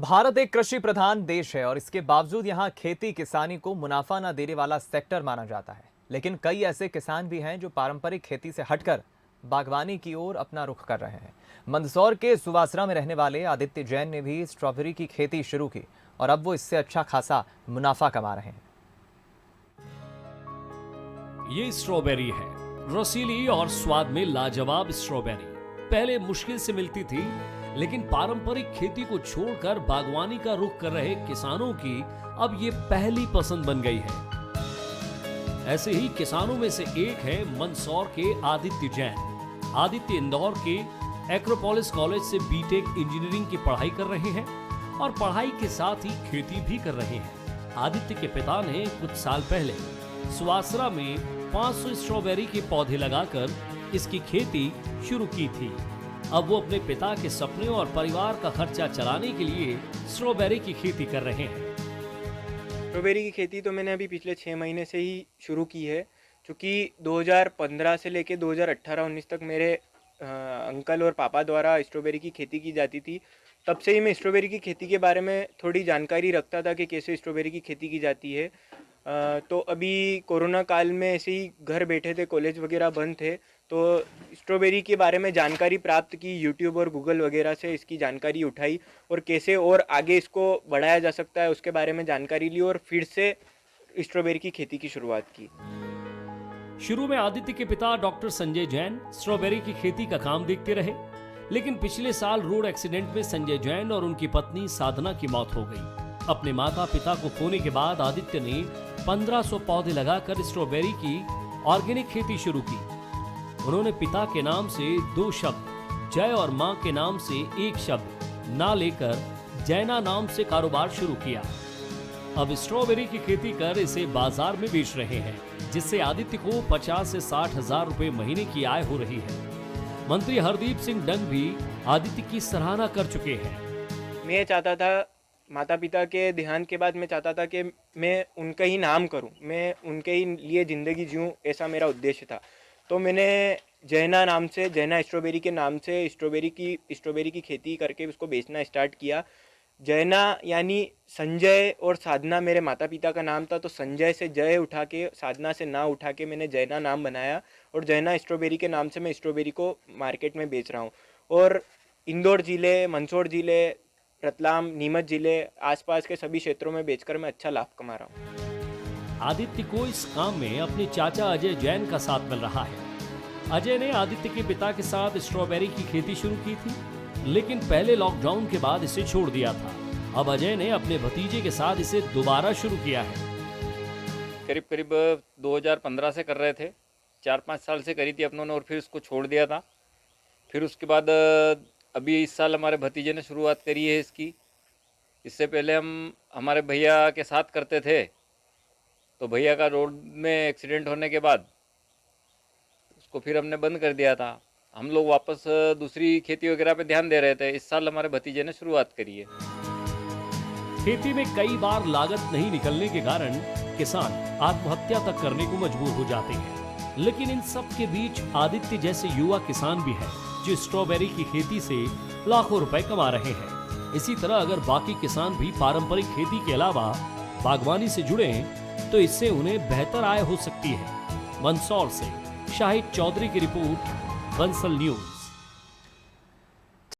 भारत एक कृषि प्रधान देश है और इसके बावजूद यहाँ खेती किसानी को मुनाफा न देने वाला सेक्टर माना जाता है। लेकिन कई ऐसे किसान भी हैं जो पारंपरिक खेती से हटकर बागवानी की ओर अपना रुख कर रहे हैं। मंदसौर के सुवासरा में रहने वाले आदित्य जैन ने भी स्ट्रॉबेरी की खेती शुरू की और अब वो इससे अच्छा खासा मुनाफा कमा रहे हैं। ये स्ट्रॉबेरी है, रसीली और स्वाद में लाजवाब स्ट्रॉबेरी पहले मुश्किल से मिलती थी, लेकिन पारंपरिक खेती को छोड़कर बागवानी का रुख कर रहे किसानों की अब ये पहली पसंद बन गई है। ऐसे ही किसानों में से एक है मंदसौर के आदित्य जैन। आदित्य इंदौर के एक्रोपोलिस कॉलेज से बीटेक इंजीनियरिंग की पढ़ाई कर रहे हैं और पढ़ाई के साथ ही खेती भी कर रहे हैं। आदित्य के पिता ने कुछ साल पहले सुवासरा में 500 स्ट्रॉबेरी के पौधे लगाकर इसकी खेती शुरू की थी। अब वो अपने पिता के सपने और परिवार का खर्चा चलाने के लिए स्ट्रॉबेरी की खेती कर रहे हैं। स्ट्रॉबेरी की खेती तो मैंने अभी पिछले 6 महीने से ही शुरू की है, क्योंकि 2015 से लेके 2018-19 तक मेरे अंकल और पापा द्वारा स्ट्रॉबेरी की खेती की जाती थी। तब से ही मैं स्ट्रॉबेरी की खेती के बारे में थोड़ी जानकारी रखता था कि कैसे स्ट्रॉबेरी की खेती की जाती है। तो अभी कोरोना काल में ऐसे ही घर बैठे थे, कॉलेज वगैरह बंद थे, तो स्ट्रॉबेरी के बारे में जानकारी प्राप्त की, यूट्यूब और गूगल वगैरह से इसकी जानकारी उठाई और कैसे और आगे इसको बढ़ाया जा सकता है उसके बारे में जानकारी ली और फिर से स्ट्रॉबेरी की खेती की शुरुआत की। शुरू में आदित्य के पिता डॉक्टर संजय जैन स्ट्रॉबेरी की खेती का काम देखते रहे, लेकिन पिछले साल रोड एक्सीडेंट में संजय जैन और उनकी पत्नी साधना की मौत हो गई। अपने माता पिता को खोने के बाद आदित्य ने 1500 पौधे लगाकर स्ट्रॉबेरी की ऑर्गेनिक खेती शुरू की। उन्होंने पिता के नाम से 2 शब्द जय और मां के नाम से 1 शब्द ना लेकर जैना नाम से कारोबार शुरू किया। अब स्ट्रॉबेरी की खेती कर इसे बाजार में बेच रहे हैं, जिससे आदित्य को 50 से 60 हजार रुपए महीने की आय हो रही है। मंत्री हरदीप सिंह डंग भी आदित्य की सराहना कर चुके हैं। मैं चाहता था, माता पिता के देहांत के बाद मैं चाहता था कि मैं उनका ही नाम करूं, मैं उनके ही लिए ज़िंदगी जीऊं, ऐसा मेरा उद्देश्य था। तो मैंने जैना नाम से, जैना स्ट्रॉबेरी के नाम से स्ट्रॉबेरी की खेती करके उसको बेचना स्टार्ट किया। जैना यानी संजय और साधना मेरे माता पिता का नाम था, तो संजय से जय उठा के, साधना से ना उठा के मैंने जैना नाम बनाया और जैना स्ट्रॉबेरी के नाम से मैं स्ट्रॉबेरी को मार्केट में बेच रहा हूँ। और इंदौर जिले, मंदसौर जिले, रतलाम, नीमच जिले, आसपास के सभी क्षेत्रों में बेचकर मैं अच्छा लाभ कमा रहा हूँ। आदित्य को इस काम में अपने चाचा अजय जैन का साथ मिल रहा है। अजय ने आदित्य के पिता के साथ स्ट्रॉबेरी की खेती शुरू की थी, लेकिन पहले लॉकडाउन के बाद इसे छोड़ दिया था। अब अजय ने अपने भतीजे के साथ इसे दोबारा शुरू किया है। करीब 2015 से कर रहे थे, 4-5 साल से करी थी अपनों ने और फिर उसको छोड़ दिया था। फिर उसके बाद अभी इस साल हमारे भतीजे ने शुरुआत करी है इसकी। इससे पहले हम हमारे भैया के साथ करते थे, तो भैया का रोड में एक्सीडेंट होने के बाद उसको फिर हमने बंद कर दिया था। हम लोग वापस दूसरी खेती वगैरह पे ध्यान दे रहे थे। इस साल हमारे भतीजे ने शुरुआत करी है। खेती में कई बार लागत नहीं निकलने के कारण किसान आत्महत्या तक करने को मजबूर हो जाते हैं, लेकिन इन सब के बीच आदित्य जैसे युवा किसान भी हैं जो स्ट्रॉबेरी की खेती से लाखों रुपए कमा रहे हैं। इसी तरह अगर बाकी किसान भी पारंपरिक खेती के अलावा बागवानी से जुड़े तो इससे उन्हें बेहतर आय हो सकती है। मंदसौर से शाहिद चौधरी की रिपोर्ट, बंसल न्यूज।